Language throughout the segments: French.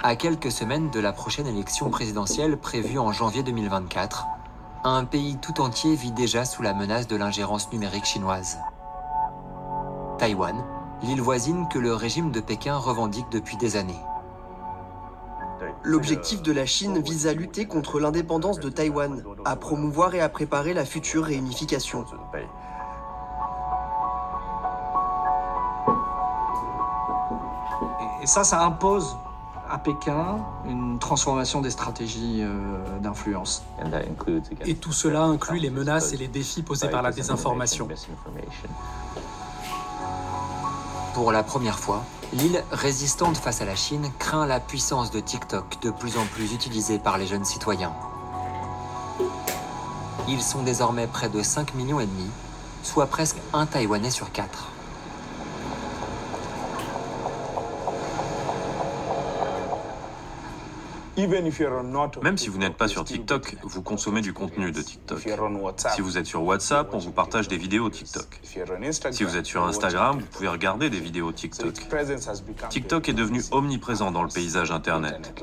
À quelques semaines de la prochaine élection présidentielle prévue en janvier 2024, un pays tout entier vit déjà sous la menace de l'ingérence numérique chinoise. Taïwan, l'île voisine que le régime de Pékin revendique depuis des années. L'objectif de la Chine vise à lutter contre l'indépendance de Taïwan, à promouvoir et à préparer la future réunification. Et ça impose à Pékin une transformation des stratégies d'influence. Et tout cela inclut les menaces et les défis posés par la désinformation. Pour la première fois, l'île résistante face à la Chine craint la puissance de TikTok de plus en plus utilisée par les jeunes citoyens. Ils sont désormais près de 5,5 millions, soit presque un Taïwanais sur 4. Même si vous n'êtes pas sur TikTok, vous consommez du contenu de TikTok. Si vous êtes sur WhatsApp, on vous partage des vidéos TikTok. Si vous êtes sur Instagram, vous pouvez regarder des vidéos TikTok. TikTok est devenu omniprésent dans le paysage Internet.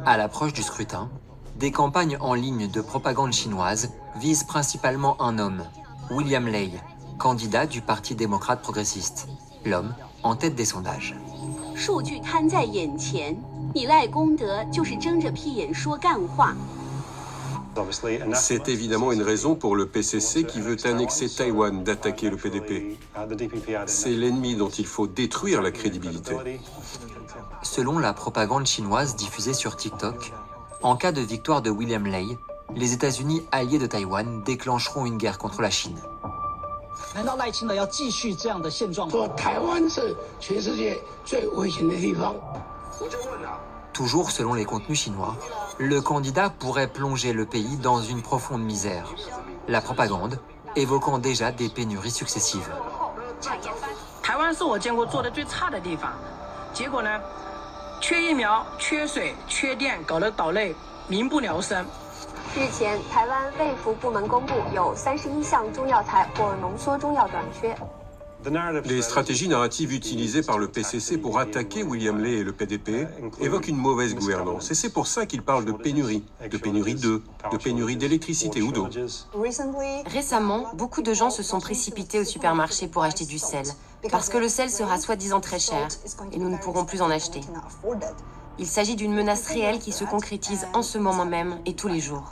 À l'approche du scrutin, des campagnes en ligne de propagande chinoise visent principalement un homme, William Lei, candidat du Parti démocrate progressiste, l'homme en tête des sondages. C'est évidemment une raison pour le PCC qui veut annexer Taïwan d'attaquer le PDP. C'est l'ennemi dont il faut détruire la crédibilité. Selon la propagande chinoise diffusée sur TikTok, en cas de victoire de William Lei, les États-Unis alliés de Taïwan déclencheront une guerre contre la Chine. Toujours selon les contenus chinois, le candidat pourrait plonger le pays dans une profonde misère. La propagande évoquant déjà des pénuries successives. Les stratégies narratives utilisées par le PCC pour attaquer William Lei et le PDP évoquent une mauvaise gouvernance. Et c'est pour ça qu'ils parlent de pénurie d'œufs, de pénurie d'électricité ou d'eau. Récemment, beaucoup de gens se sont précipités au supermarché pour acheter du sel, parce que le sel sera soi-disant très cher et nous ne pourrons plus en acheter. Il s'agit d'une menace réelle qui se concrétise en ce moment même et tous les jours.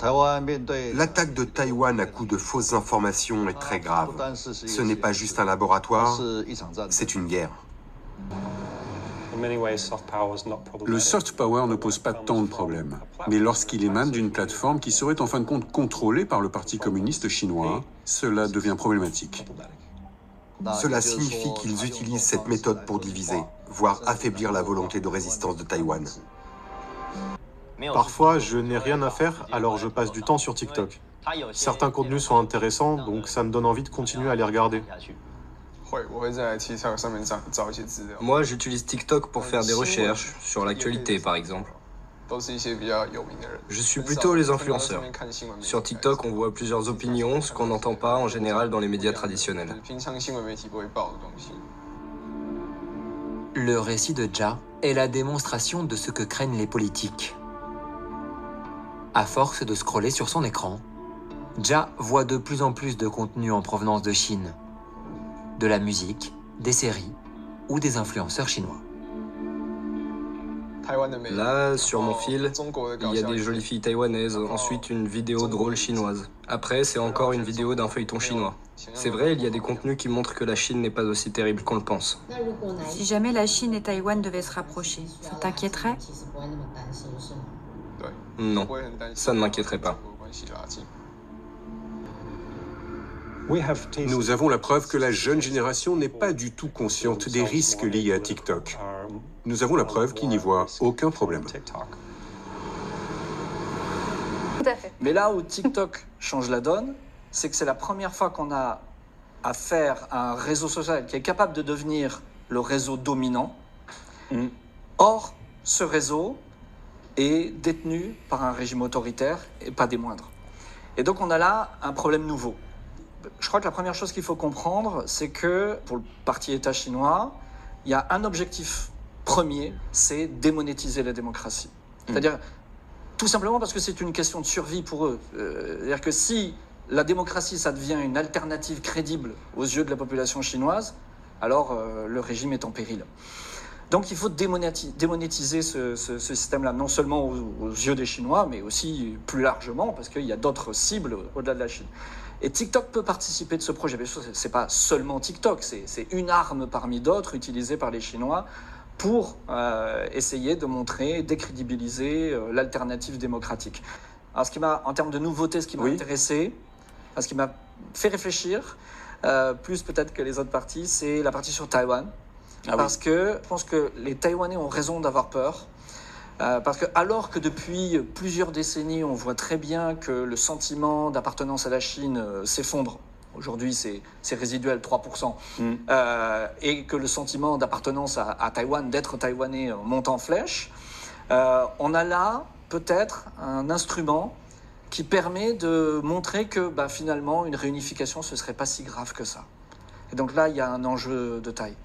L'attaque de Taïwan à coup de fausses informations est très grave. Ce n'est pas juste un laboratoire, c'est une guerre. Le soft power ne pose pas tant de problèmes. Mais lorsqu'il émane d'une plateforme qui serait en fin de compte contrôlée par le Parti communiste chinois, cela devient problématique. Cela signifie qu'ils utilisent cette méthode pour diviser, voire affaiblir la volonté de résistance de Taïwan. Parfois, je n'ai rien à faire, alors je passe du temps sur TikTok. Certains contenus sont intéressants, donc ça me donne envie de continuer à les regarder. Moi, j'utilise TikTok pour faire des recherches, sur l'actualité par exemple. Je suis plutôt les influenceurs. Sur TikTok, on voit plusieurs opinions, ce qu'on n'entend pas en général dans les médias traditionnels. Le récit de Jia est la démonstration de ce que craignent les politiques. À force de scroller sur son écran, Jia voit de plus en plus de contenu en provenance de Chine, de la musique, des séries ou des influenceurs chinois. Là, sur mon fil, il y a des jolies filles taïwanaises, ensuite une vidéo drôle chinoise. Après, c'est encore une vidéo d'un feuilleton chinois. C'est vrai, il y a des contenus qui montrent que la Chine n'est pas aussi terrible qu'on le pense. Si jamais la Chine et Taïwan devaient se rapprocher, ça t'inquiéterait? Non, ça ne m'inquiéterait pas. Nous avons la preuve que la jeune génération n'est pas du tout consciente des risques liés à TikTok. Nous avons la preuve qu'ils n'y voient aucun problème. Mais là où TikTok change la donne, c'est que c'est la première fois qu'on a affaire à un réseau social qui est capable de devenir le réseau dominant. Or, ce réseau est détenu par un régime autoritaire et pas des moindres. Et donc on a là un problème nouveau. Je crois que la première chose qu'il faut comprendre, c'est que pour le parti État chinois, il y a un objectif premier, c'est démonétiser la démocratie. C'est-à-dire, tout simplement parce que c'est une question de survie pour eux. C'est-à-dire que si la démocratie, ça devient une alternative crédible aux yeux de la population chinoise, alors le régime est en péril. Donc il faut démonétiser ce système-là, non seulement aux yeux des Chinois, mais aussi plus largement, parce qu'il y a d'autres cibles au-delà de la Chine. Et TikTok peut participer de ce projet. Bien sûr, ce n'est pas seulement TikTok, c'est une arme parmi d'autres utilisée par les Chinois pour essayer de montrer, décrédibiliser l'alternative démocratique. Alors, en termes de nouveautés, ce qui m'a intéressé, ce qui m'a fait réfléchir, plus peut-être que les autres parties, c'est la partie sur Taïwan. Parce que je pense que les Taïwanais ont raison d'avoir peur. Parce que alors que depuis plusieurs décennies, on voit très bien que le sentiment d'appartenance à la Chine s'effondre. Aujourd'hui, c'est résiduel, 3%. Et que le sentiment d'appartenance à Taïwan, d'être taïwanais, monte en flèche. On a là, peut-être, un instrument qui permet de montrer que finalement, une réunification, ce ne serait pas si grave que ça. Et donc là, il y a un enjeu de taille.